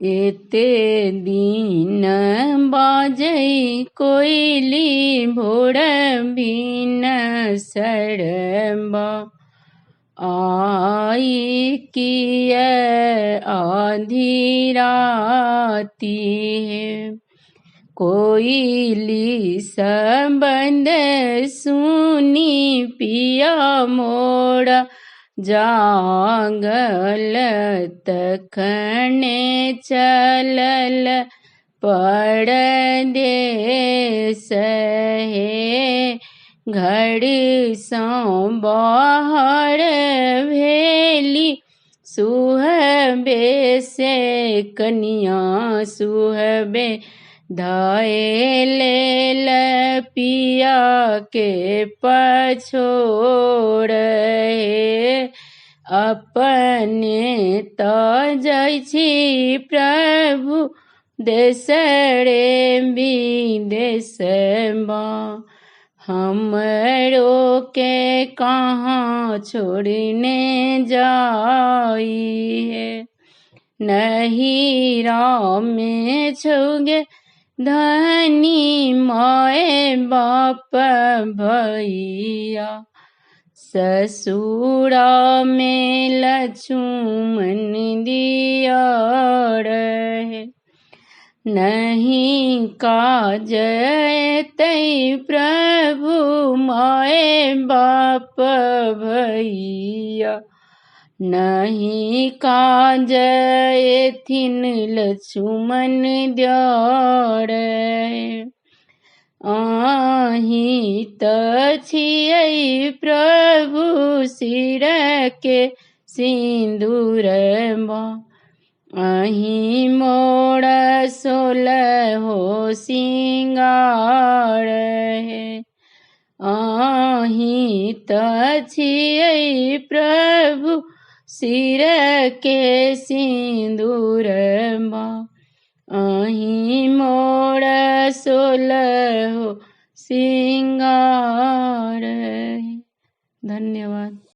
एते दिन बाजै कोइली भोर बिन सरबा आई किय आधी राती है। कोइली संबंध सुनी पिया मोरा जागल तखने चलल परदेस हे। घड़ी सौ बाहर भेली सुहबे से कनिया सुहबे धाये लेल पिया के पछोड़ हे। अपने त जाइ छी प्रभु देशरे विदेशबा हमरो के कहाँ छोड़ने जाई है। नहिरा में छुगे धनी माए बाप भैया ससुरा में लक्ष्मण दियार है। नहीं काज तै प्रभु माए बाप भैया नहीं काज एथिन लक्ष्मण द्यार है। आही त छियै प्रभु सिर के सिंदूरबा अहीं मोरा सोलहो सिंगार है। आही त छियै प्रभु सिर के सिंदूरबा अहीं मोरा सोलहो सिंगार है। धन्यवाद।